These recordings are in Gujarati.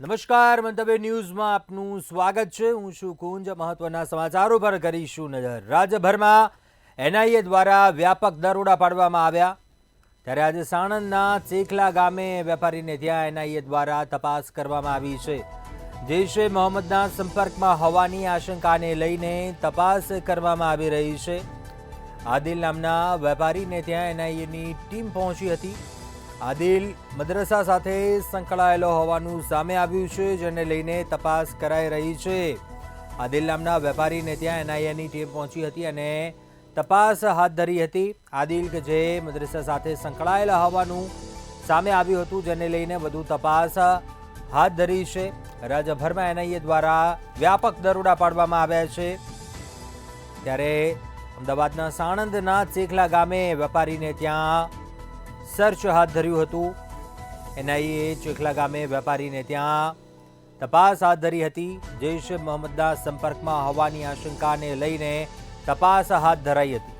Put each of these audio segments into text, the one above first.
નમસ્કાર, મંતવ્ય ન્યૂઝમાં આપનું સ્વાગત છે। હું છું કુંજ। મહત્વના સમાચારો પર કરીશું નજર। રાજ્યભરમાં એનઆઈએ દ્વારા વ્યાપક દરોડા પાડવામાં આવ્યા, ત્યારે આજે સાણંદના ચેખલા ગામે વેપારીને ત્યાં એનઆઈએ દ્વારા તપાસ કરવામાં આવી છે। જૈશે મોહમ્મદના સંપર્કમાં હોવાની આશંકાને લઈને તપાસ કરવામાં આવી રહી છે। આદિલ નામના વેપારીને ત્યાં એનઆઈએની ટીમ પહોંચી હતી। આદિલ મદ્રસા સાથે સંકળાયેલો હોવાનું સામે આવ્યું છે, જેને લઈને તપાસ કરાઈ રહી છે। આદિલ નામના વેપારીને ત્યાં એનઆઈએની ટીમ પહોંચી હતી અને તપાસ હાથ ધરી હતી। આદિલ કે જે મદ્રસા સાથે સંકળાયેલા હોવાનું સામે આવ્યું હતું, જેને લઈને વધુ તપાસ હાથ ધરી છે। રાજ્યભરમાં એનઆઈએ દ્વારા વ્યાપક દરોડા પાડવામાં આવ્યા છે। ત્યારે અમદાવાદના સાણંદના ચેખલા ગામે વેપારીને ત્યાં સર્ચ હાથ ધર્યું હતું। એનઆઈએ ચેખલા ગામે વેપારીને ત્યાં તપાસ હાથ ધરી હતી। જૈશ એ મોહમ્મદના સંપર્કમાં હોવાની આશંકાને લઈને તપાસ હાથ ધરાઈ હતી।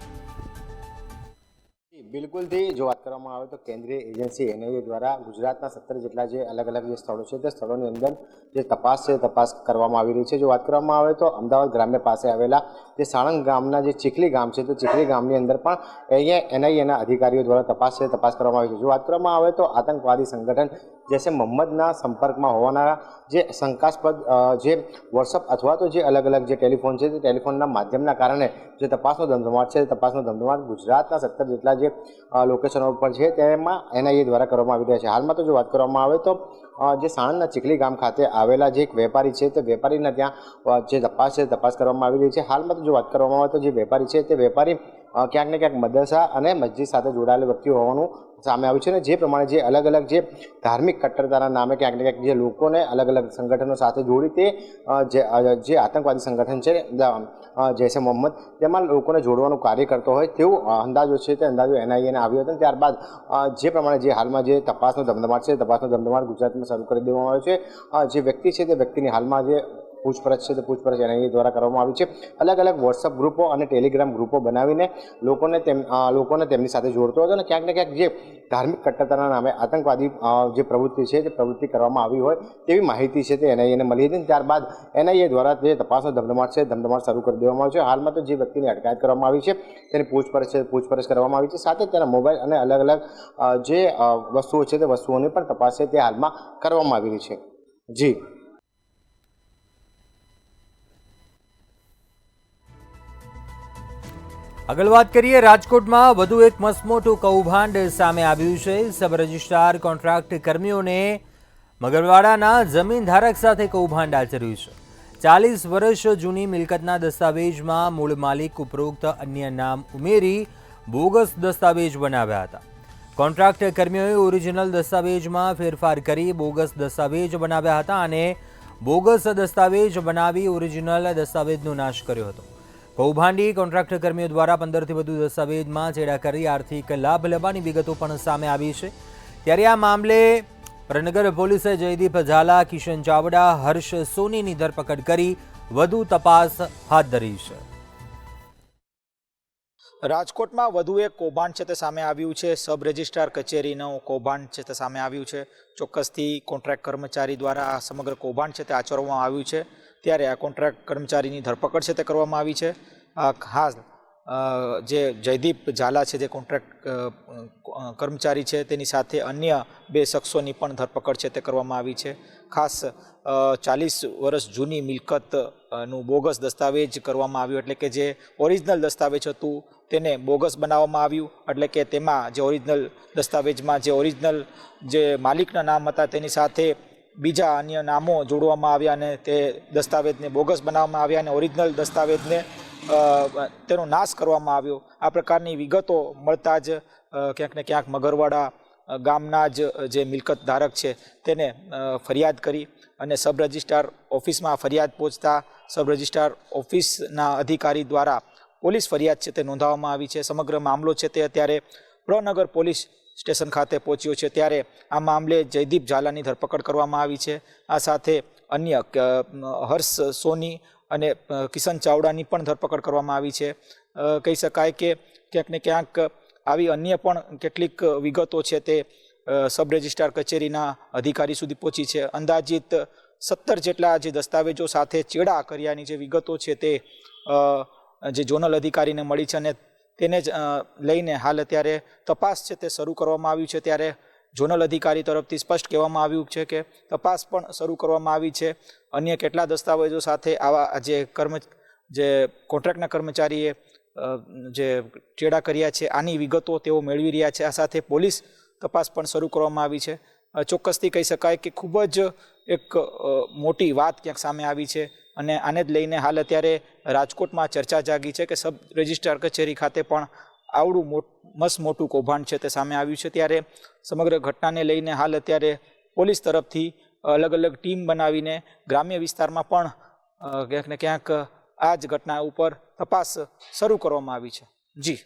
બિલકુલ થી જો વાત કરવામાં આવે તો કેન્દ્રીય એજન્સી એનઆઈએ દ્વારા ગુજરાતના 17 જેટલા જે અલગ અલગ જે સ્થળો છે તે સ્થળોની અંદર જે તપાસ છે તપાસ કરવામાં આવી રહી છે। જો વાત કરવામાં આવે તો અમદાવાદ ગ્રામ્ય પાસે આવેલા જે સાણંદ ગામના જે ચીખલી ગામ છે, તો ચીખલી ગામની અંદર પણ અહીંયા એનઆઈએના અધિકારીઓ દ્વારા તપાસ કરવામાં આવી છે। જો વાત કરવામાં આવે તો આતંકવાદી સંગઠન જૈશે મોહમ્મદના સંપર્કમાં હોવાના જે શંકાસ્પદ જે વોટ્સઅપ અથવા તો જે અલગ અલગ જે ટેલિફોન છે તે ટેલિફોનના માધ્યમના કારણે જે તપાસનો ધમધમાટ છે, તપાસનો ધમધમાટ ગુજરાતના 17 જેટલા જે લોકેશનો ઉપર છે તેમાં એનઆઈએ દ્વારા કરવામાં આવી રહ્યા છે। હાલમાં તો જો વાત કરવામાં આવે તો જે સાણંદના ચીખલી ગામ ખાતે આવેલા જે એક વેપારી છે તે વેપારીના ત્યાં જે તપાસ છે તપાસ કરવામાં આવી રહી છે। હાલમાં તો જો વાત કરવામાં આવે તો જે વેપારી છે તે વેપારી ક્યાંક ને ક્યાંક મદ્રસા અને મસ્જિદ સાથે જોડાયેલા વ્યક્તિ હોવાનું સામે આવ્યું છે। અને જે પ્રમાણે જે અલગ અલગ જે ધાર્મિક કટ્ટરતાના નામે ક્યાંક ને ક્યાંક જે લોકોને અલગ અલગ સંગઠનો સાથે જોડી તે જે આતંકવાદી સંગઠન છે જૈશે મોહમ્મદ તેમાં લોકોને જોડવાનું કાર્ય કરતો હોય તેવું અંદાજો છે, તે અંદાજો એનઆઈએને આવ્યો હતો। ત્યારબાદ જે પ્રમાણે જે હાલમાં જે તપાસનો ધમધમાટ છે, તપાસનો ધમધમાટ ગુજરાતમાં શરૂ કરી દેવામાં આવ્યો છે। જે વ્યક્તિ છે તે વ્યક્તિની હાલમાં જે પૂછપરછ છે તે પૂછપરછ એનઆઈએ દ્વારા કરવામાં આવી છે। અલગ અલગ વોટ્સઅપ ગ્રુપો અને ટેલિગ્રામ ગ્રુપો બનાવીને લોકોને તેમની સાથે જોડતો હતો અને ક્યાંક ને ક્યાંક જે ધાર્મિક કટ્ટરતાના નામે આતંકવાદી જે પ્રવૃત્તિ છે તે પ્રવૃત્તિ કરવામાં આવી હોય તેવી માહિતી છે તે એનઆઈએને મળી હતી। ત્યારબાદ એનઆઈએ દ્વારા જે તપાસનો ધમધમાટ છે ધમધમાટ શરૂ કરી દેવામાં આવ્યો છે। હાલમાં તો જે વ્યક્તિની અટકાયત કરવામાં આવી છે તેની પૂછપરછ કરવામાં આવી છે, સાથે તેના મોબાઈલ અને અલગ અલગ જે વસ્તુઓ છે તે વસ્તુઓની પણ તપાસ છે તે હાલમાં કરવામાં આવી રહી છે। જી આગળ વાત કરીએ, રાજકોટમાં વધુ એક મસમોટું કૌભાંડ સામે આવ્યું છે। સબ રજિસ્ટ્રાર કોન્ટ્રાક્ટ કર્મીઓને મગરવાડાના જમીન ધારક સાથે કૌભાંડ આચર્યું છે। 40 વર્ષ જૂની મિલકતના દસ્તાવેજમાં મૂળ માલિક ઉપરોક્ત અન્ય નામ ઉમેરી બોગસ દસ્તાવેજ બનાવ્યા હતા। કોન્ટ્રાક્ટ કર્મીઓએ ઓરિજિનલ દસ્તાવેજમાં ફેરફાર કરી બોગસ દસ્તાવેજ બનાવ્યા હતા અને બોગસ દસ્તાવેજ બનાવી ઓરિજિનલ દસ્તાવેજનો નાશ કર્યો હતો। કૌભાંડી કોન્ટ્રાક્ટ કર્મીઓ દ્વારા 15થી વધુ દસ્તાવેજમાં ચેડા કરી આર્થિક લાભ લેવાની વિગતો પણ સામે આવી છે। ત્યારે આ મામલે પ્રનગર પોલીસે જયદીપ ઝાલા, કિશન ચાવડા, હર્ષ સોનીની ધરપકડ કરી વધુ તપાસ હાથ ધરી છે। રાજકોટમાં વધુ એક કૌભાંડ છે તે સામે આવ્યું છે। સબ રજિસ્ટ્રાર કચેરીનું કૌભાંડ છે તે સામે આવ્યું છે। ચોક્કસથી કોન્ટ્રાક્ટ કર્મચારી દ્વારા આ સમગ્ર કૌભાંડ છે તે આચરવામાં આવ્યું છે। ત્યારે આ કોન્ટ્રાક્ટ કર્મચારીની ધરપકડ છે તે કરવામાં આવી છે। ખાસ જે જયદીપ ઝાલા છે જે કોન્ટ્રાક્ટ કર્મચારી છે તેની સાથે અન્ય 2 શખ્સોની પણ ધરપકડ છે તે કરવામાં આવી છે। ખાસ 40 વર્ષ જૂની મિલકતનું બોગસ દસ્તાવેજ કરવામાં આવ્યું, એટલે કે જે ઓરિજિનલ દસ્તાવેજ હતું તેને બોગસ બનાવવામાં આવ્યું, એટલે કે તેમાં જે ઓરિજિનલ દસ્તાવેજમાં જે ઓરિજિનલ જે માલિકના નામ હતા તેની સાથે બીજા અન્ય નામો જોડવામાં આવ્યા અને તે દસ્તાવેજને બોગસ બનાવવામાં આવ્યા અને ઓરિજિનલ દસ્તાવેજને તેનો નાશ કરવામાં આવ્યો। આ પ્રકારની વિગતો મળતા જ ક્યાંક ને ક્યાંક મગરવાડા ગામના જ જે મિલકત ધારક છે તેને ફરિયાદ કરી અને સબ રજિસ્ટ્રાર ઓફિસમાં ફરિયાદ પહોંચતા સબ રજિસ્ટ્રાર ઓફિસના અધિકારી દ્વારા પોલીસ ફરિયાદ છે તે નોંધાવવામાં આવી છે। સમગ્ર મામલો છે તે અત્યારે પ્રનગર પોલીસ સ્ટેશન ખાતે પહોંચ્યો છે। ત્યારે આ મામલે જયદીપ ઝાલાની ધરપકડ કરવામાં આવી છે। આ સાથે અન્ય હર્ષ સોની અને કિશન ચાવડાની પણ ધરપકડ કરવામાં આવી છે। કહી શકાય કે ક્યાંક ને ક્યાંક આવી અન્ય પણ કેટલીક વિગતો છે તે સબ રજિસ્ટ્રાર કચેરીના અધિકારી સુધી પહોંચી છે. અંદાજિત 17 જેટલા જે દસ્તાવેજો સાથે ચેડા કર્યાની જે વિગતો છે તે જે ઝોનલ અધિકારીને મળી છે અને તેને જ લઈને હાલ અત્યારે તપાસ છે તે શરૂ કરવામાં આવ્યું છે. ત્યારે ઝોનલ અધિકારી તરફથી સ્પષ્ટ કહેવામાં આવ્યું છે કે તપાસ પણ શરૂ કરવામાં આવી છે. અન્ય કેટલા દસ્તાવેજો સાથે આવા જે કોન્ટ્રાક્ટના કર્મચારીએ જે ચેડા કર્યા છે આની વિગતો તેઓ મેળવી રહ્યા છે. આ સાથે પોલીસ તપાસ પણ શરૂ કરવામાં આવી છે. ચોક્કસથી કહી શકાય કે ખૂબ જ એક મોટી વાત ક્યાંક સામે આવી છે અને આને જ લઈને હાલ અત્યારે રાજકોટમાં ચર્ચા જાગી છે કે સબ રજિસ્ટ્રાર કચેરી ખાતે પણ આવડું મસ્ત મોટું કૌભાંડ છે તે સામે આવ્યું છે. ત્યારે સમગ્ર ઘટનાને લઈને હાલ અત્યારે પોલીસ તરફથી અલગ અલગ ટીમ બનાવીને ગ્રામ્ય વિસ્તારમાં પણ ક્યાંક ને ક્યાંક આ જ ઘટના ઉપર તપાસ શરૂ કરવામાં આવી છે. જી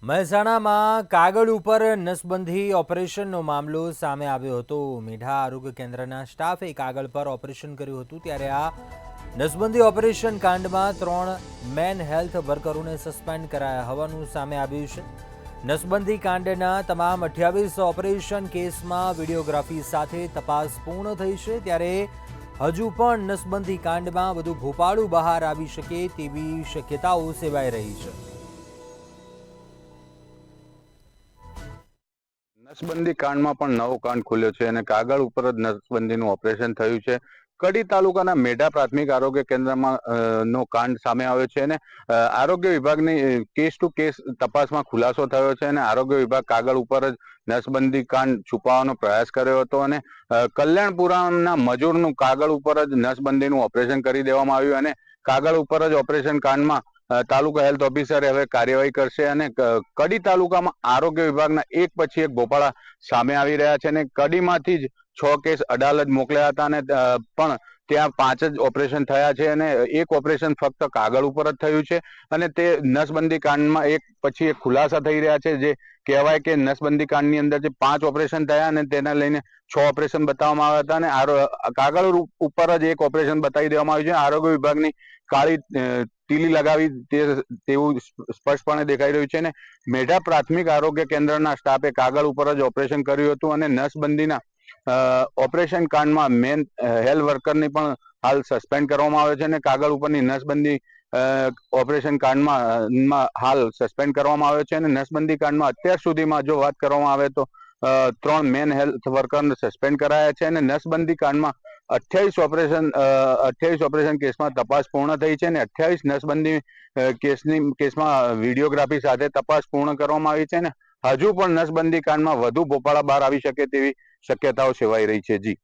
મહેસાણામાં કાગળ ઉપર નસબંધી ઓપરેશનનો મામલો સામે આવ્યો હતો. મીઠા આરોગ્ય કેન્દ્રના સ્ટાફે કાગળ પર ઓપરેશન કર્યું હતું. ત્યારે આ નસબંધી ઓપરેશન કાંડમાં 3 મેન હેલ્થ વર્કરોને સસ્પેન્ડ કરાયા હોવાનું સામે આવ્યું છે. નસબંધી કાંડના તમામ 28 ઓપરેશન કેસમાં વિડીયોગ્રાફી સાથે તપાસ પૂર્ણ થઈ છે. ત્યારે હજુ પણ નસબંધી કાંડમાં વધુ ભોપાળું બહાર આવી શકે તેવી શક્યતાઓ સેવાઈ રહી છે. નસબંધી કાંડમાં પણ નવો કાંડ ખુલ્યો છે અને કાગળ ઉપર જ નસબંધીનું ઓપરેશન થયું છે. કડી તાલુકાના મેઢા પ્રાથમિક આરોગ્ય કેન્દ્રમાં નો કાંડ સામે આવ્યો છે અને આરોગ્ય વિભાગની કેસ ટુ કેસ તપાસમાં ખુલાસો થયો છે અને આરોગ્ય વિભાગ કાગળ ઉપર જ નસબંધી કાંડ છુપાવવાનો પ્રયાસ કર્યો હતો અને કલ્યાણપુરાના મજૂરનું કાગળ ઉપર જ નસબંધીનું ઓપરેશન કરી દેવામાં આવ્યું અને કાગળ ઉપર જ ઓપરેશન કાંડમાં તાલુકા હેલ્થ ઓફિસરે હવે કાર્યવાહી કરશે અને કડી તાલુકામાં આરોગ્ય વિભાગના એક પછી એક ભોપાળા સામે આવી રહ્યા છે અને કડીમાંથી જ 6 કેસ અદાલત મોકલ્યા હતા અને પણ ત્યાં 5 જ ઓપરેશન થયા છે અને એક ઓપરેશન ફક્ત કાગળ ઉપર જ થયું છે અને તે નસબંધી કાંડમાં એક પછી એક ખુલાસા થઈ રહ્યા છે. જે કહેવાય કે નસબંધી કાંડની અંદર જે 5 ઓપરેશન થયા અને તેને લઈને 6 ઓપરેશન બતાવવામાં આવ્યા હતા અને કાગળ ઉપર જ એક ઓપરેશન બતાવી દેવામાં આવ્યું છે. આરોગ્ય વિભાગની કાળી ટીલી લગાવી તેવું સ્પષ્ટપણે દેખાઈ રહ્યું છે અને મેઢા પ્રાથમિક આરોગ્ય કેન્દ્રના સ્ટાફે કાગળ ઉપર જ ઓપરેશન કર્યું હતું અને નસબંધીના ઓપરેશન કાંડમાં મેન હેલ્થ વર્કરની પણ હાલ સસ્પેન્ડ કરવામાં આવે છે અને કાગળ ઉપરની નસબંધી ઓપરેશન કાંડમાં હાલ સસ્પેન્ડ કરવામાં આવ્યો છે અને નસબંધી કાંડમાં અત્યાર સુધીમાં જો વાત કરવામાં આવે તો 3 મેન હેલ્થ વર્કરને સસ્પેન્ડ કરાયા છે અને નસબંધી કાંડમાં 28 ઓપરેશન કેસમાં તપાસ પૂર્ણ થઈ છે અને 28 નસબંધી કેસમાં વિડીયોગ્રાફી સાથે તપાસ પૂર્ણ કરવામાં આવી છે અને હજુ પણ નસબંધી કાંડમાં વધુ ભોપાળા બહાર આવી શકે તેવી શક્યતાઓ સેવાઈ રહી છે. જી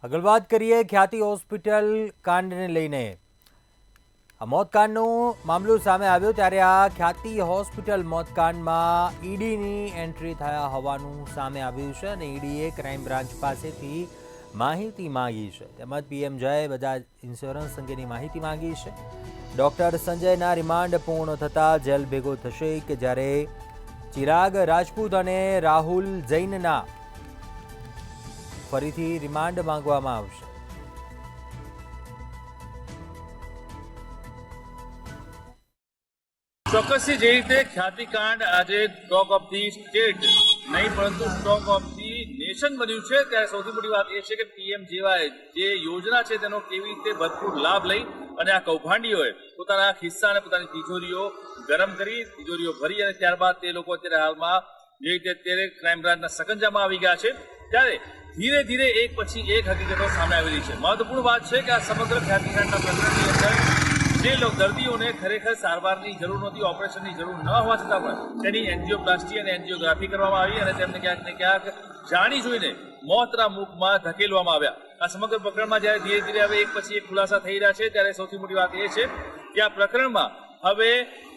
આગળ વાત કરીએ ખ્યાતિ હોસ્પિટલ કાંડને લઈને. આ મોતકાંડનો મામલો સામે આવ્યો ત્યારે આ ખ્યાતિ હોસ્પિટલ મોતકાંડમાં ઈડીની એન્ટ્રી થયા હોવાનું સામે આવ્યું છે અને ઈડીએ ક્રાઇમ બ્રાન્ચ પાસેથી માહિતી માંગી છે તેમજ પીએમ જય બજાજ ઇન્સ્યોરન્સ અંગેની માહિતી માંગી છે. ડોક્ટર સંજયના રિમાન્ડ પૂર્ણ થતાં જેલ ભેગો થશે કે જ્યારે ચિરાગ રાજપૂત અને રાહુલ જૈનના ફરીથી રિમાન્ડ માંગવામાં આવશે. ચોક્કસથી જે રીતે ખ્યાતિકાંડ આજે ટોક ઓફ ધી સ્ટેટ નહીં પરંતુ ટોક ઓફ ધી નેશન બન્યું છે ત્યારે સૌથી મોટી વાત એ છે કે પીએમ જેવાય જે યોજના છે તેનો કેવી રીતે ભરપૂર લાભ લઈ અને આ કૌભાંડીઓએ પોતાના ખિસ્સા અને પોતાની તિજોરીઓ ગરમ કરી તિજોરીઓ ભરી અને ત્યારબાદ તે લોકો અત્યારે હાલમાં જે રીતે અત્યારે ક્રાઇમ બ્રાન્ચના સકંજામાં આવી ગયા છે ત્યારે ધીરે ધીરે એક પછી એક હકીકતો સામે આવી રહી છે. મહત્વપૂર્ણ વાત છે કે આ સમગ્ર ખ્યાતિકાંડના પ્રકરણની અંદર જે દર્દીઓને ખરેખર સારવારની જરૂર નહોતી, ઓપરેશનની જરૂર ન હોવા છતાં પણ તેની એન્જિયોપ્લાસ્ટી અને એન્જિયોગ્રાફી કરવામાં આવી અને તેમને ક્યાંક ને ક્યાંક જાણી જોઈને મોતના મુખમાં ધકેલવામાં આવ્યા. આ સમગ્ર પ્રકરણમાં જ્યારે ધીરે ધીરે હવે એક પછી એક ખુલાસા થઈ રહ્યા છે ત્યારે સૌથી મોટી વાત એ છે કે આ પ્રકરણમાં હવે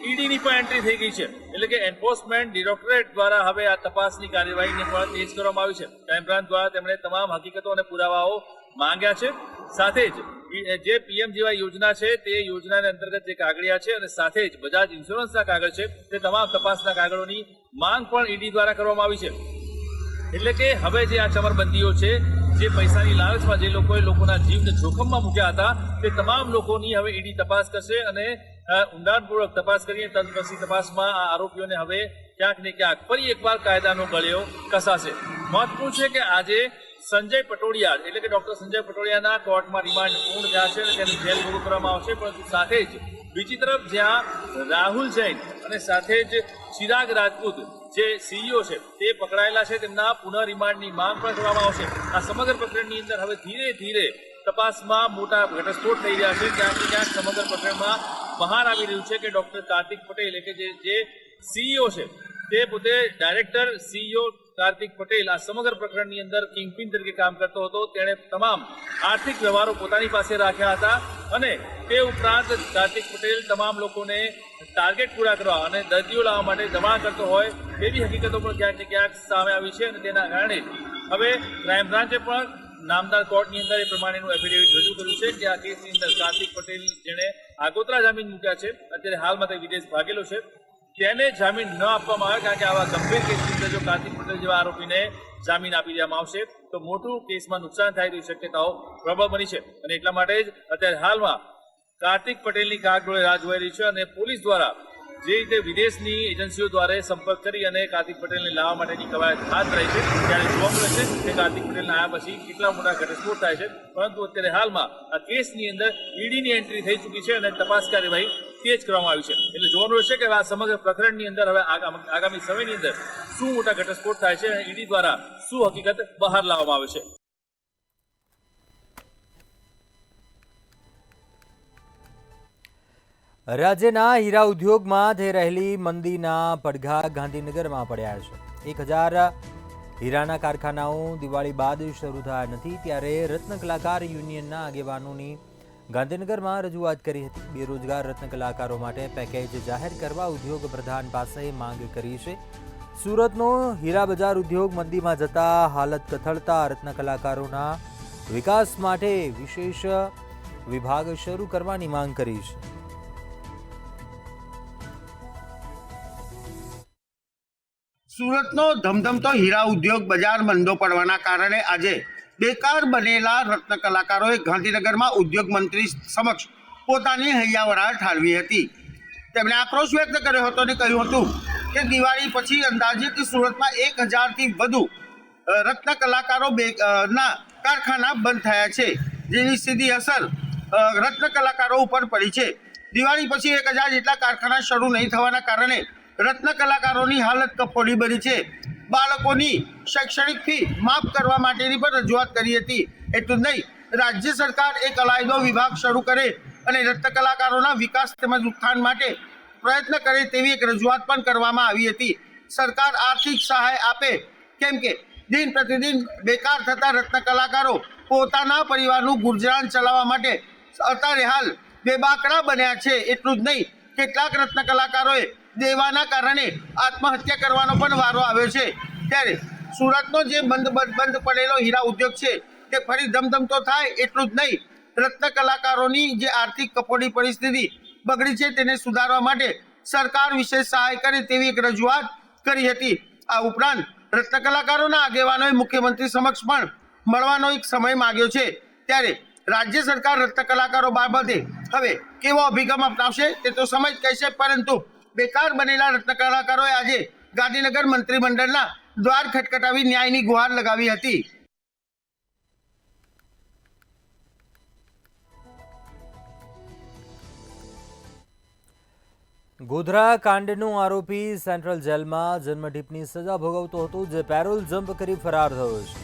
ઈડીની પણ એન્ટ્રી થઈ ગઈ છે. એટલે કે એન્ફોર્સમેન્ટ ડિરેક્ટોરેટ દ્વારા હવે આ તપાસની કાર્યવાહીને પણ તેજ કરવામાં આવી છે. ક્રાઇમ બ્રાન્ચ દ્વારા તેમણે તમામ હકીકતો અને પુરાવાઓ માંગ્યા છે. સાથે જ જે પીએમ જેવા યોજના છે તે યોજનાને અંતર્ગત જે કાગળિયા છે અને સાથે જ બજાજ ઇન્સ્યોરન્સના કાગળ છે તે તમામ તપાસના કાગળોની માંગ પણ ઈડી દ્વારા કરવામાં આવી છે. એટલે કે હવે જે આ ચમરબંધીઓ છે જે પૈસાની લાલચમાં જે લોકોએ લોકોના જીવને જોખમમાં મૂક્યા હતા તે તમામ લોકોની હવે ઈડી તપાસ કરશે અને ઊંડાણપૂર્વક તપાસ કરીને તદપછી તપાસમાં આ આરોપીઓને હવે ક્યાંક ને ક્યાંક ફરી એકવાર કાયદાનો ગળ્યો કસાશે. મહત્વપૂર્ણ છે કે આજે સંજય પટોડિયા એટલે કે ડોક્ટર સંજય પટોડિયાના કોર્ટમાં રિમાન્ડ પૂર્ણ થયા છે અને તેનું જેલ ભોગ કરવામાં આવશે. પરંતુ સાથે જ બીજી તરફ જ્યાં રાહુલ જૈન અને સાથે જ ચિરાગ રાજપૂત જે સીઈઓ છે તે પકડાયેલા છે, તેમના પુનઃ રિમાન્ડની માંગ પણ કરવામાં આવશે. આ સમગ્ર પ્રકરણની અંદર હવે ધીરે ધીરે તપાસમાં મોટા ઘટસ્ફોટ થઈ રહ્યા છે. ક્યાંક ને ક્યાંક સમગ્ર પ્રકરણમાં બહાર આવી રહ્યું છે કે ડોક્ટર કાર્તિક પટેલ એટલે કે જે સીઈઓ છે તે પોતે ડાયરેક્ટર સીઈઓ કાર્તિક પટેલ આ સમગ્ર પ્રકરણની અંદર કિંગપિન તરીકે કામ કરતો હતો. તેણે તમામ આર્થિક વ્યવહારો પોતાની પાસે રાખ્યા હતા અને તે ઉપરાંત કાર્તિક પટેલ તમામ લોકોને ટાર્ગેટ પૂરા કરવા અને દર્દીઓ લાવવા માટે દબાણ કરતો હોય તેવી હકીકતો પણ ક્યાંક ને ક્યાંક સામે આવી છે. અને તેના કારણે હવે ક્રાઇમ બ્રાન્ચે પણ નામદાર કોર્ટની અંદર એ પ્રમાણેનું એફિડેવિટ રજૂ કર્યું છે કે આ કેસની અંદર કાર્તિક પટેલ જેણે આગોતરા જામીન મૂક્યા છે, અત્યારે હાલમાં તે વિદેશ ભાગેલો છે, તેને જામીન ન આપવામાં આવે. કારણ કે આવા ગંભીર કેસની અંદર જો કાર્તિક પટેલ જેવા આરોપીને જામીન આપી દેવામાં આવશે તો મોટું કેસમાં નુકસાન થાય તેવી શક્યતાઓ પ્રબળ બની છે. અને એટલા માટે જ અત્યારે હાલમાં કાર્તિક પટેલની કાગડોળે રાહ જોવાઈ રહી છે અને પોલીસ દ્વારા જે રીતે વિદેશની એજન્સીઓ દ્વારા સંપર્ક કરી અને કાર્તિક પટેલને લાવવા માટેની કવાયત હાથ ધરાઈ છે, ત્યારે જોવા મળે છે કે કાર્તિક પટેલના આવ્યા પછી કેટલા મોટા ઘટસ્ફોટ થાય છે. પરંતુ અત્યારે હાલમાં આ કેસની અંદર ઈડીની એન્ટ્રી થઈ ચૂકી છે અને તપાસ કાર્યવાહી તેજ કરવામાં આવી છે. એટલે જોવાનું રહેશે કે આ સમગ્ર પ્રકરણની અંદર હવે આગામી સમયની અંદર શું મોટા ઘટસ્ફોટ થાય છે અને ઈડી દ્વારા શું હકીકત બહાર લાવવામાં આવે છે. રાજ્યના હીરા ઉદ્યોગમાં થઈ રહેલી મંદીના પડઘા ગાંધીનગરમાં પડ્યા છે. 1000 હીરાના કારખાનાઓ દિવાળી બાદ શરૂ થયા નથી, ત્યારે રત્ન કલાકાર યુનિયનના આગેવાનોની ગાંધીનગરમાં રજૂઆત કરી હતી. બેરોજગાર રત્ન કલાકારો માટે પેકેજ જાહેર કરવા ઉદ્યોગ પ્રધાન પાસે માંગ કરી છે. સુરતનો હીરા બજાર ઉદ્યોગ મંદીમાં જતા હાલત કથળતા રત્ન કલાકારોના વિકાસ માટે વિશેષ વિભાગ શરૂ કરવાની માંગ કરી છે. સુરતનો ધમધમતો હીરા ઉદ્યોગ બજાર મંદો પડવાના કારણે આજે બેકાર બનેલા રત્ન કલાકારોએ ગાંધીનગરમાં ઉદ્યોગ મંત્રી સમક્ષ પોતાની હૈયાવરાળ ઠાલવી હતી. તેમણે આક્રોશ વ્યક્ત કર્યો હતો અને કહ્યું હતું કે દિવાળી પછી અંદાજિત સુરતમાં 1000થી વધુ રત્ન કલાકારો ના કારખાના બંધ થયા છે, જેની સીધી અસર રત્ન કલાકારો ઉપર પડી છે. દિવાળી પછી 1000 જેટલા કારખાના શરૂ નહીં થવાના કારણે રત્ન કલાકારોની હાલત કફોડી બની છે. બાળકોની શૈક્ષણિક ફી માફ કરવા માટેની પણ રજૂઆત કરી હતી. એટલું જ નહીં, રાજ્ય સરકાર એક અલાયદો વિભાગ શરૂ કરે અને રત્ન કલાકારોના વિકાસ તેમજ ઉત્થાન માટે પ્રયત્ન કરે તેવી એક રજૂઆત પણ કરવામાં આવી હતી. સરકાર આર્થિક સહાય આપે, કેમ કે દિન પ્રતિદિન બેકાર થતા રત્ન કલાકારો પોતાના પરિવારનું ગુજરાન ચલાવવા માટે અત્યારે હાલ બેબાકડા બન્યા છે. એટલું જ નહીં, કેટલાક રત્ન કલાકારોએ દેવાના કારણે આત્મહત્યા કરવાનો પણ વારો આવ્યો છે. ત્યારે સુરતનો જે બંધ પડેલો હીરા ઉદ્યોગ છે તે ફરી ધમધમતો થાય. એટલું જ નહીં, રત્ન કલાકારોની જે આર્થિક કફોડી પરિસ્થિતિ બગડી છે તેને સુધારવા માટે સરકાર વિશેષ સહાય કરે તેવી એક રજૂઆત કરી હતી. આ ઉપરાંત રત્ન કલાકારોના આગેવાનોએ મુખ્યમંત્રી સમક્ષ પણ મળવાનો એક સમય માંગ્યો છે. ત્યારે રાજ્ય સરકાર રત્ન કલાકારો બાબતે હવે કેવો અભિગમ અપનાવશે તે તો સમય જ કહેશે. પરંતુ બેકાર બનેલા રત્ન કલાકારોએ આજે ગાંધીનગર મંત્રીમંડળના દ્વાર ખટખટાવી ન્યાયની ગુહાર લગાવી હતી. ગોધરા કાંડનો આરોપી સેન્ટ્રલ જેલમાં જન્મઠીપની સજા ભોગવતો હતો, જે પેરોલ જમ્પ કરી ફરાર થયો છે.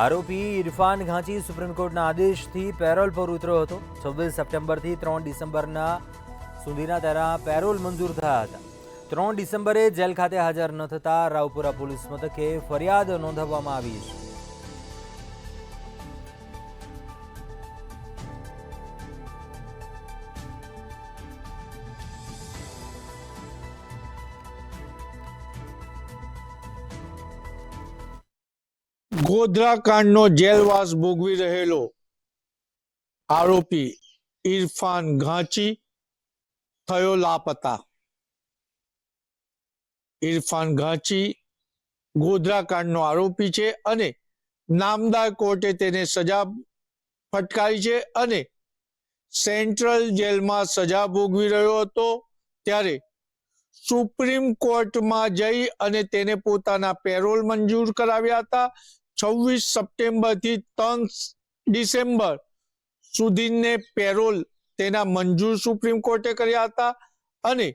આરોપી ઇરફાન ઘાંચી સુપ્રીમ કોર્ટના આદેશથી પેરોલ પર ઉતર્યો હતો. 26 સપ્ટેમ્બરથી 3 ડિસેમ્બરના સુધીના તેના પેરોલ મંજૂર થયા હતા. 3 ડિસેમ્બરે જેલ ખાતે હાજર ન થતા રાવપુરા પોલીસ મથકે ફરિયાદ નોંધાવવામાં આવી છે. ગોધરા કાંડનો જેલવાસ ભોગવી રહેલો આરોપી ઇરફાન ઘાંચી થયો લાપતા. ઇરફાન ઘાંચી ગોધરા કાંડનો આરોપી છે અને નામદાર કોર્ટે તેને સજા ફટકારી છે અને સેન્ટ્રલ જેલમાં સજા ભોગવી રહ્યો હતો ત્યારે સુપ્રીમ કોર્ટમાં જઈ અને તેને પોતાના પેરોલ મંજૂર કરાવ્યા હતા. 26 સપ્ટેમ્બરથી 3 ડિસેમ્બર સુધીને પેરોલ તેના મંજૂર સુપ્રીમ કોર્ટે કર્યા હતા અને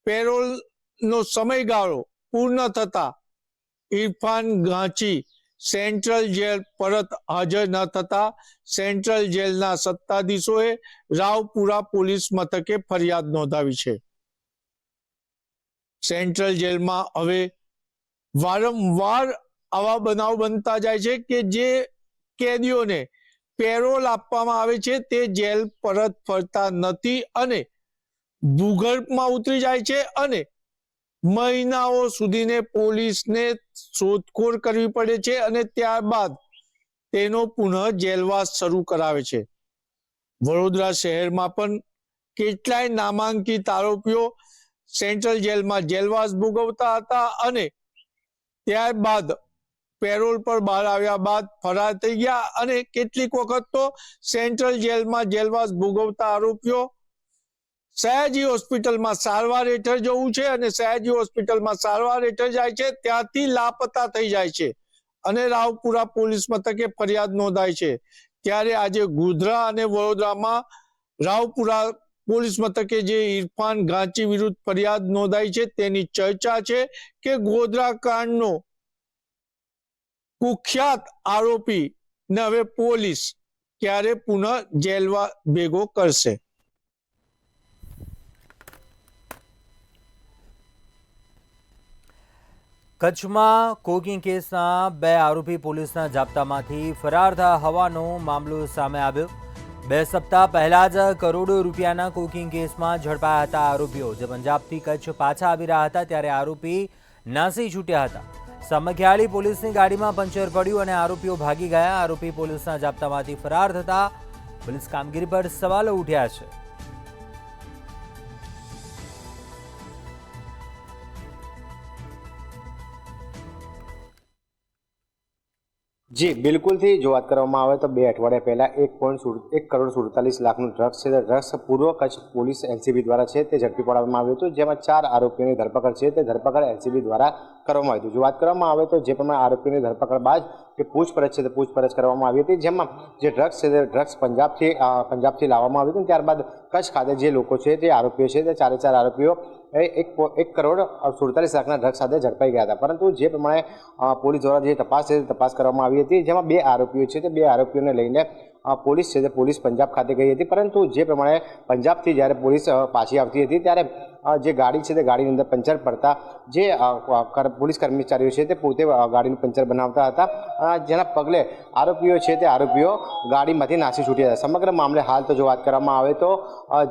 પેરોલનો સમયગાળો પૂર્ણ થતા ઇરફાન ગાંચી સેન્ટ્રલ જેલ પરત હાજર ન થતા સેન્ટ્રલ જેલના સત્તાધીશોએ રાવપુરા પોલીસ મથકે ફરિયાદ નોંધાવી છે. સેન્ટ્રલ જેલમાં હવે વારંવાર આવા બનાવ બનતા જાય છે કે જે કેદીઓને પેરોલ આપવામાં આવે છે તે જેલ પરત ફરતા નથી અને ભૂગર્ભમાં ઉતરી જાય છે અને મહિનાઓ સુધીને પોલીસને શોધખોળ કરવી પડે છે અને ત્યારબાદ તેનો પુનઃ જેલવાસ શરૂ કરાવે છે. વડોદરા શહેરમાં પણ કેટલાય નામાંકિત આરોપીઓ સેન્ટ્રલ જેલમાં જેલવાસ ભોગવતા હતા અને ત્યારબાદ પેરોલ પર બહાર આવ્યા બાદ ફરાર થઈ ગયા અને કેટલીક વખત તો સેન્ટ્રલ જેલમાં જેલવાસ ભોગવતા આરોપીઓ સયાજી હોસ્પિટલમાં સારવાર હેઠળ જવું છે અને સયાજી હોસ્પિટલમાં સારવાર હેઠળ જાય છે ત્યાંથી લાપતા થઈ જાય છે અને રાવપુરા પોલીસ મથકે ફરિયાદ નોંધાય છે. ત્યારે આજે ગોધરા અને વડોદરામાં રાવપુરા પોલીસ મથકે જે ઇરફાન ગાંચી વિરુદ્ધ ફરિયાદ નોંધાઈ છે તેની ચર્ચા છે કે ગોધરા કાંડનો કુખ્યાત આરોપી ને હવે પોલીસ ક્યારે પુનઃ જેલમાં ભેગો કરશે. કચ્છમાં કોકિંગ કેસના 2 આરોપી પોલીસના જાપ્તામાંથી ફરાર થયા હોવાનો મામલો સામે આવ્યો. 2 સપ્તાહ પહેલા જ કરોડો રૂપિયાના કોકિંગ કેસમાં ઝડપાયા હતા આરોપીઓ, જે પંજાબથી કચ્છ પાછા આવી રહ્યા હતા ત્યારે આરોપી નાસી છૂટ્યા હતા. સામખિયાળી પોલીસની ગાડીમાં પંચર પડ્યું અને આરોપીઓ ભાગી ગયા. આરોપી પોલીસના જાપ્તામાંથી ફરાર થતા પોલીસ કામગીરી પર સવાલો ઉઠ્યા છે. જી બિલકુલથી જો વાત કરવામાં આવે તો 2 અઠવાડિયા પહેલા 1 કરોડ 47 લાખનું ડ્રગ્સ છે. ડ્રગ્સ પૂર્વ કચ્છ પોલીસ એલસીબી દ્વારા છે તે ઝડપી પાડવામાં આવ્યું હતું, જેમાં 4 આરોપીઓની ધરપકડ છે તે ધરપકડ એલસીબી દ્વારા કરવામાં આવી હતી. જો વાત કરવામાં આવે તો જે પ્રમાણે આરોપીઓની ધરપકડ બાદ જે પૂછપરછ છે તે પૂછપરછ કરવામાં આવી હતી, જેમાં જે ડ્રગ્સ છે તે ડ્રગ્સ પંજાબથી લાવવામાં આવ્યું હતું. ત્યારબાદ કચ્છ ખાતે જે લોકો છે તે આરોપીઓ છે તે 4 આરોપીઓ 1 કરોડ 47 લાખના ડ્રગ્સ સાથે ઝડપાઈ ગયા હતા. પરંતુ જે પ્રમાણે પોલીસ દ્વારા જે તપાસ છે તે તપાસ કરવામાં આવી હતી, જેમાં 2 આરોપીઓ છે તે 2 આરોપીઓને લઈને પોલીસ છે તે પોલીસ પંજાબ ખાતે ગઈ હતી. પરંતુ જે પ્રમાણે પંજાબથી જ્યારે પોલીસ પાછી આવતી હતી ત્યારે જે ગાડી છે તે ગાડીની અંદર પંચર પડતા જે પોલીસ કર્મચારીઓ છે તે પોતે ગાડીનું પંચર બનાવતા હતા, જેના પગલે આરોપીઓ છે તે આરોપીઓ ગાડીમાંથી નાસી છૂટ્યા હતા. સમગ્ર મામલે હાલ તો જો વાત કરવામાં આવે તો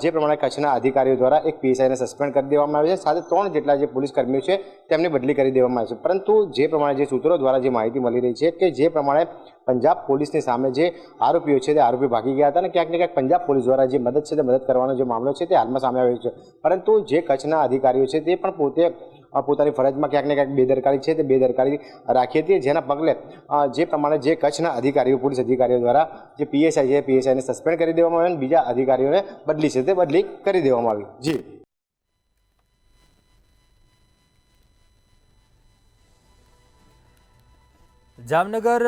જે પ્રમાણે કચ્છના અધિકારીઓ દ્વારા એક પીએસઆઈને સસ્પેન્ડ કરી દેવામાં આવે છે, સાથે 3 જેટલા જે પોલીસ કર્મીઓ છે તેમને બદલી કરી દેવામાં આવે છે. પરંતુ જે પ્રમાણે જે સૂત્રો દ્વારા જે માહિતી મળી રહી છે કે જે પ્રમાણે પંજાબ પોલીસની સામે જે આરોપીઓ છે તે આરોપી ભાગી ગયા હતા અને ક્યાંક ને ક્યાંક પંજાબ પોલીસ દ્વારા જે મદદ છે તે મદદ કરવાનો જે મામલો છે તે હાલમાં સામે આવ્યો છે. પરંતુ જે કચ્છના અધિકારીઓ છે તે પણ પોતાની ફરજમાં ક્યાંક ને ક્યાંક બેદરકારી છે તે બેદરકારી રાખી હતી, જેના પગલે જે પ્રમાણે જે કચ્છના અધિકારીઓ પોલીસ અધિકારીઓ દ્વારા જે પીએસઆઈ છે પીએસઆઈને સસ્પેન્ડ કરી દેવામાં આવ્યો અને બીજા અધિકારીઓને બદલી છે તે બદલી કરી દેવામાં આવી. જી જામનગર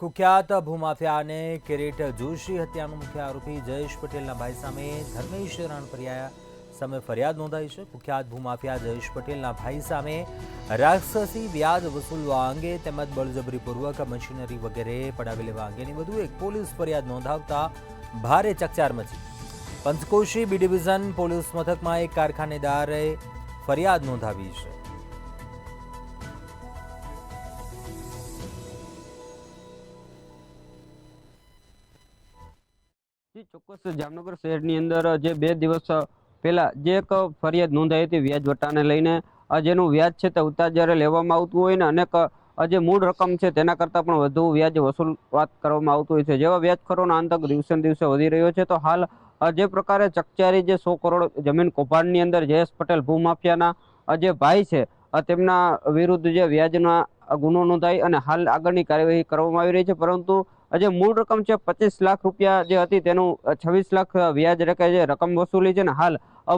કુખ્યાત ભૂમાફિયા અને કિરીટ જોશી હત્યાનો મુખ્ય આરોપી જયેશ પટેલના ભાઈ સામે ધર્મેશ રાણપરિયા સામે ફરિયાદ નોંધાઈ છે. કુખ્યાત ભૂમાફિયા જયેશ પટેલના ભાઈ સામે રાક્ષસી વ્યાજ વસૂલવા અંગે તેમજ બળજબરીપૂર્વક મશીનરી વગેરે પડાવી લેવા અંગેની વધુ એક પોલીસ ફરિયાદ નોંધાવતા ભારે ચકચાર મચી. પંચકોશી બી ડિવિઝન પોલીસ મથકમાં એક કારખાનેદારે ફરિયાદ નોંધાવી છે. ચોક્કસ જામનગર શહેરની અંદર જે 2 દિવસ પહેલા જે એક ફરિયાદ નોંધાઈ હતી વ્યાજ વટાને લઈને, જેનું વ્યાજ છે તે ઉતાર જ્યારે લેવામાં આવતું હોય ને અનેક જે મૂળ રકમ છે તેના કરતાં પણ વધુ વ્યાજ વસૂલવાત કરવામાં આવતું હોય છે, જેવા વ્યાજખોરોનો આતંક દિવસે ને દિવસે વધી રહ્યો છે. તો હાલ જે પ્રકારે ચકચારી જે 100 કરોડ જમીન કૌભાંડની અંદર જયેશ પટેલ ભૂમાફિયાના જે ભાઈ છે તેમના વિરુદ્ધ જે વ્યાજના ગુનો નોંધાઈ અને હાલ આગળની કાર્યવાહી કરવામાં આવી રહી છે. પરંતુ જે મૂળ રકમ છે 25 લાખ રૂપિયા જે હતી તેનું 26 લાખ વ્યાજ જે રકમ વસૂલી છે ને હાલ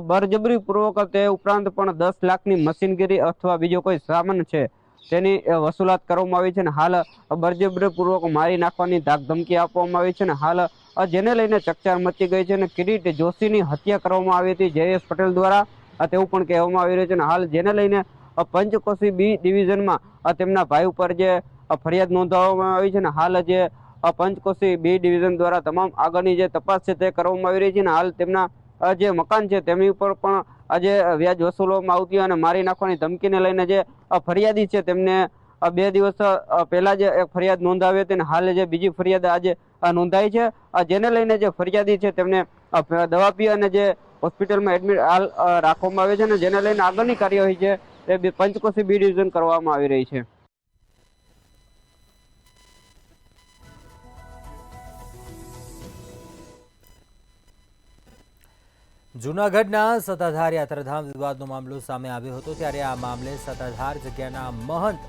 બળજબરી પૂર્વક તે ઉપરાંત પણ 10 લાખની મશીનગીરી અથવા બીજો કોઈ સામાન છે તેની વસૂલાત કરવામાં આવી છે ને હાલ બળજબરી પૂર્વક મારી નાખવાની ધાક ધમકી આપવામાં આવી છે ને હાલ જેને લઈને ચકચાર મચી ગઈ છે અને કિરીટ જોશીની હત્યા કરવામાં આવી હતી જયેશ પટેલ દ્વારા તેવું પણ કહેવામાં આવી રહ્યું છે અને હાલ જેને લઈને પંચકોશી બી ડિવિઝનમાં તેમના ભાઈ ઉપર જે ફરિયાદ નોંધાવવામાં આવી છે ને હાલ જે પંચકોશી બી ડિવિઝન દ્વારા તમામ આગળની જે તપાસ છે તે કરવામાં આવી રહી છે અને હાલ તેમના જે મકાન છે તેમની ઉપર પણ આજે વ્યાજ વસૂલવામાં આવતી અને મારી નાખવાની ધમકીને લઈને જે ફરિયાદી છે તેમને 2 દિવસ પહેલા જ એક ફરિયાદ નોંધાવી હતી અને હાલ જે બીજી ફરિયાદ આજે નોંધાઈ છે જેને લઈને જે ફરિયાદી છે તેમને દવા પી અને જે હોસ્પિટલમાં એડમિટ હાલ રાખવામાં આવે છે અને જેને લઈને આગળની કાર્યવાહી છે તે પંચકોશી બી ડિવિઝન કરવામાં આવી રહી છે. જૂનાગઢના સત્તાધાર યાત્રાધામ વિવાદનો મામલો સામે આવ્યો હતો ત્યારે આ મામલે સત્તાધાર જગ્યાના મહંત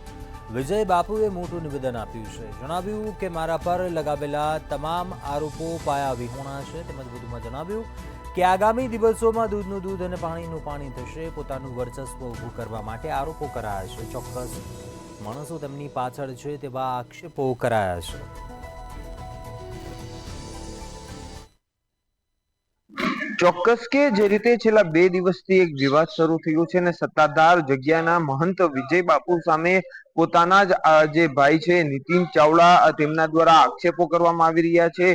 વિજય બાપુએ મોટું નિવેદન આપ્યું છે. જણાવ્યું કે મારા પર લગાવેલા તમામ આરોપો પાયા વિહોણા છે. તેમજ વધુમાં જણાવ્યું કે આગામી દિવસોમાં દૂધનું દૂધ અને પાણીનું પાણી થશે. પોતાનું વર્ચસ્વ ઊભું કરવા માટે આરોપો કરાયા છે. ચોક્કસ માણસો તેમની પાછળ છે તેવા આક્ષેપો કરાયા છે. ચોક્કસ કે જે રીતે છેલ્લા 2 દિવસથી એક વિવાદ શરૂ થયો છે અને સત્તાધાર જગ્યાના મહંત વિજય બાપુ સામે પોતાના જ જે ભાઈ છે નીતિન ચાવડા તેમના દ્વારા આક્ષેપો કરવામાં આવી રહ્યા છે,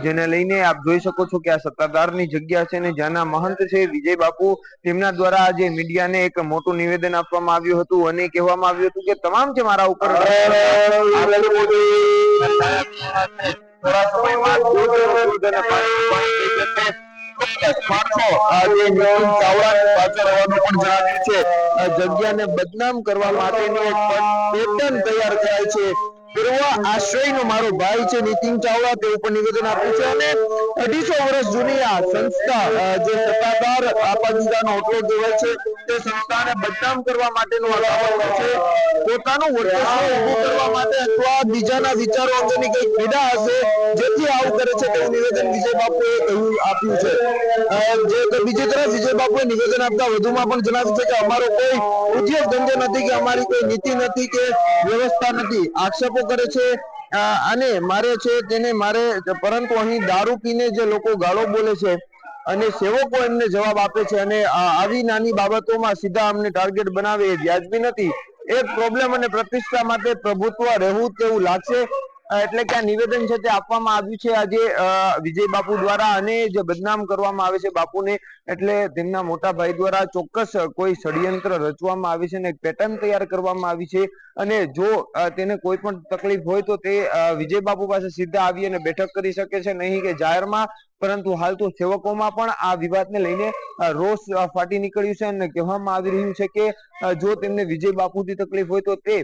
જેને લઈને આપ જોઈ શકો છો કે આ સત્તાધારની જગ્યા છે અને જ્યાંના મહંત છે વિજય બાપુ તેમના દ્વારા આજે મીડિયાને એક મોટું નિવેદન આપવામાં આવ્યું હતું અને કહેવામાં આવ્યું હતું કે તમામ જે મારા ઉપર થોડા સમયમાં જગ્યાને બદનામ કરવા માટેની એક પેટર્ન તૈયાર કરાય છે. પૂર્વ આશ્રયનો મારો ભાઈ છે નીતિન ચાવડા, તે ઉપર નિવેદન આપ્યું છે અને 250 વર્ષ જૂની આ સંસ્થા જે સત્તાધાર આપાજીદાનો હોટલો કહેવાય છે તે સંસ્થાને બદનામ કરવા માટેનું આ કામ છે. પોતાનું વર્ચસ્વ ઊભું કરવા માટે અથવા બીજાના વિચારો અંગેની કઈ પીડા હશે જેથી આવું કરે છે તેવું નિવેદન વિજય બાપુએ આપ્યું છે. જે બીજી તરફ વિજય બાપુએ નિવેદન આપતા વધુમાં પણ જણાવ્યું છે કે અમારો કોઈ ઉદ્યોગ ધંધો નથી કે અમારી કોઈ નીતિ નથી કે વ્યવસ્થા નથી. આક્ષેપો કરે છે અને મારે છે તેને મારે, પરંતુ અહીં દારૂ પીને જે લોકો ગાળો બોલે છે અને સેવકો એમને જવાબ આપે છે અને આવી નાની બાબતોમાં સીધા અમને ટાર્ગેટ બનાવે એ વ્યાજબી નથી. એક પ્રોબ્લેમ અને પ્રતિષ્ઠા માટે પ્રભુત્વ રહેવું તેવું લાગશે. એટલે કે આ નિવેદન છે તે આપવામાં આવ્યું છે આજે વિજય બાપુ દ્વારા અને જે બદનામ કરવામાં આવે છે બાપુને એટલે તેમના મોટા ભાઈ દ્વારા ચોક્કસ કોઈ ષડયંત્ર રચવામાં આવી છે અને એક પેટર્ન તૈયાર કરવામાં આવી છે અને જો તેને કોઈ પણ તકલીફ હોય તો તે વિજય બાપુ પાસે સીધા આવી અને બેઠક કરી શકે છે, નહીં કે જાહેરમાં. પરંતુ હાલ તો સેવકોમાં પણ આ વિવાદને લઈને રોષ ફાટી નીકળ્યું છે અને કહેવામાં આવી રહ્યું છે કે જો તેમને વિજય બાપુથી તકલીફ હોય તો તે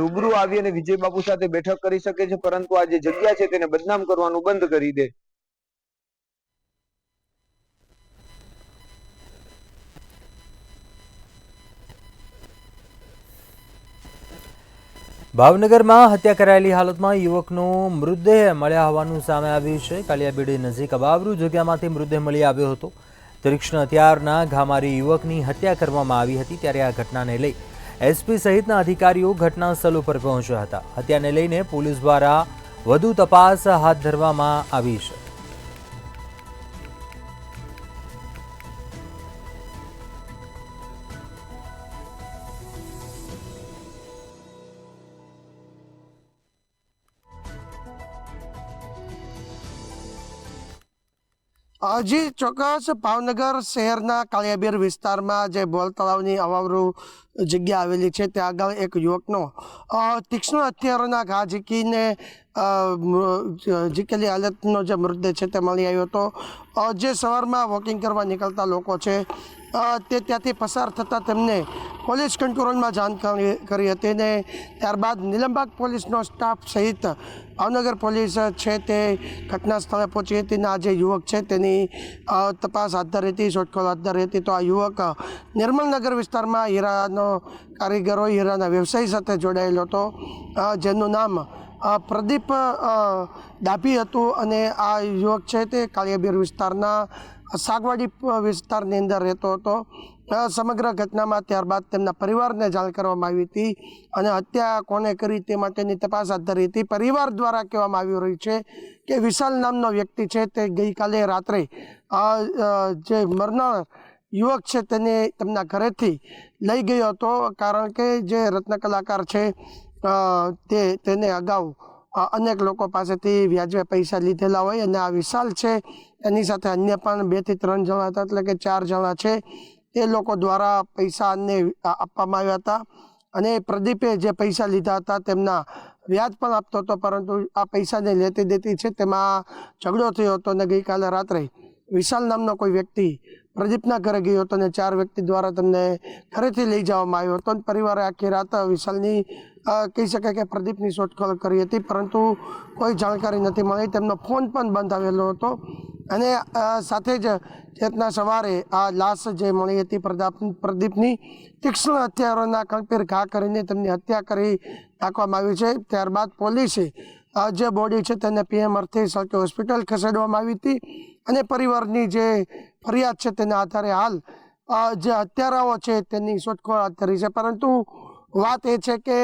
રૂબરૂ આવી અને વિજય બાપુ સાથે બેઠક કરી શકે છે, પરંતુ આ જે જગ્યા છે તેને બદનામ કરવાનું બંધ કરી દે. ભાવનગરમાં હત્યા કરાયેલી હાલતમાં યુવકનો મૃતદેહ મળ્યા હોવાનું સામે આવ્યું છે. કાલિયાબીડી નજીક અબાવરૂ જગ્યામાંથી મૃતદેહ મળી આવ્યો હતો. તીક્ષ્ણ હથિયારના ઘા મારી યુવકની હત્યા કરવામાં આવી હતી. ત્યારે આ ઘટનાને લઈ એસપી સહિતના અધિકારીઓ ઘટના સ્થળ ઉપર પહોંચ્યા હતા. હત્યાને લઈને પોલીસ દ્વારા વધુ તપાસ હાથ ધરવામાં આવી છે. જી ચોક્કસ, ભાવનગર શહેરના કાળિયાબીર વિસ્તારમાં જે બોલ તળાવની અવાવરૂ જગ્યા આવેલી છે ત્યાં આગળ એક યુવકનો તીક્ષ્ણ હથિયારોના ઘા ઝીકીને ઝીકેલી હાલતનો જે મૃતદેહ છે તે મળી આવ્યો હતો. જે સવારમાં વોકિંગ કરવા નીકળતા લોકો છે તે ત્યાંથી પસાર થતાં તેમને પોલીસ કંટ્રોલમાં જાણ કરી હતી ને ત્યારબાદ નીલમબાગ પોલીસનો સ્ટાફ સહિત ભાવનગર પોલીસ છે તે ઘટના સ્થળે પહોંચી હતી અને આ જે યુવક છે તેની તપાસ હાથ ધરી હતી, શોધખોળ હાથ ધરી હતી. તો આ યુવક નિર્મલનગર વિસ્તારમાં હીરાનો હીરાનો કારીગર હોય, હીરાના વ્યવસાય સાથે જોડાયેલો હતો, જેનું નામ પ્રદીપ ડાભી હતું. અને આ યુવક છે તે કાળિયાબીર વિસ્તારના સાગવાડી વિસ્તારની અંદર રહેતો હતો. સમગ્ર ઘટનામાં ત્યારબાદ તેમના પરિવારને જાણ કરવામાં આવી હતી અને હત્યા કોને કરી તે માટેની તપાસ હાથ ધરી હતી. પરિવાર દ્વારા કહેવામાં આવી રહ્યું છે કે વિશાલ નામનો વ્યક્તિ છે તે ગઈકાલે રાત્રે જે મરનાર યુવક છે તેને તેમના ઘરેથી લઈ ગયો હતો, કારણ કે જે રત્ન કલાકાર છે તેને અગાઉ અનેક લોકો પાસેથી વ્યાજે પૈસા લીધેલા હોય અને આ વિશાલ છે એની સાથે અન્ય પણ 2 થી 3 જણા હતા, એટલે કે 4 જણા છે. તે લોકો દ્વારા પૈસાને આપવામાં આવ્યા હતા અને પ્રદીપે જે પૈસા લીધા હતા તેમના વ્યાજ પણ આપતો હતો, પરંતુ આ પૈસાને લેતી દેતી છે તેમાં ઝઘડો થયો હતો અને ગઈકાલે રાત્રે વિશાલ નામનો કોઈ વ્યક્તિ પ્રદીપના ઘરે ગયો હતો અને 4 વ્યક્તિ દ્વારા તેમને ઘરેથી લઈ જવામાં આવ્યો હતો. પરિવારે આખી રાત વિશાલની કહી શકાય કે પ્રદીપની શોધખોળ કરી હતી, પરંતુ કોઈ જાણકારી નથી મળી. તેમનો ફોન પણ બંધ આવેલો હતો અને સાથે જ ચેતના સવારે આ લાશ જે મળી હતી પ્રદીપની તીક્ષ્ણ હથિયારોના કણપીર ઘા કરીને તેમની હત્યા કરી નાખવામાં આવી છે. ત્યારબાદ પોલીસે જે બોડી છે તેને PM અર્થે સર્ચ હોસ્પિટલ ખસેડવામાં આવી હતી અને પરિવારની જે ફરિયાદ છે તેના આધારે હાલ જે હત્યારાઓ છે તેની શોધખોળ હાથ ધરી છે. પરંતુ વાત એ છે કે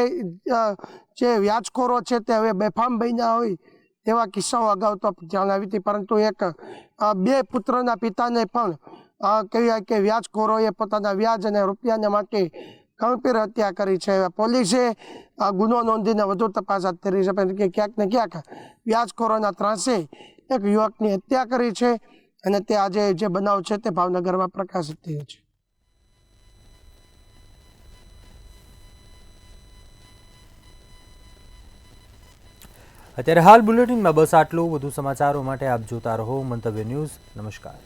જે વ્યાજખોરો છે તે હવે બેફામ બન્યા હોય તેવા કિસ્સાઓ અગાઉ તો જણાવી હતી, પરંતુ 2 પુત્રના પિતાને પણ કહેવાય કે વ્યાજખોરોએ પોતાના વ્યાજ અને રૂપિયાને માટે કણપીર હત્યા કરી છે. પોલીસે ગુનો નોંધીને વધુ તપાસ હાથ ધરી છે, કારણ કે ક્યાંક ને ક્યાંક વ્યાજખોરોના ત્રાસે એક યુવકની હત્યા કરી છે અને તે આજે જે બનાવ છે તે ભાવનગરમાં પ્રકાશિત થયો છે. અત્યારે હાલ બુલેટિનમાં બસ આટલું. વધુ સમાચારો માટે આપ જોતા રહો મંતવ્ય ન્યૂઝ. નમસ્કાર.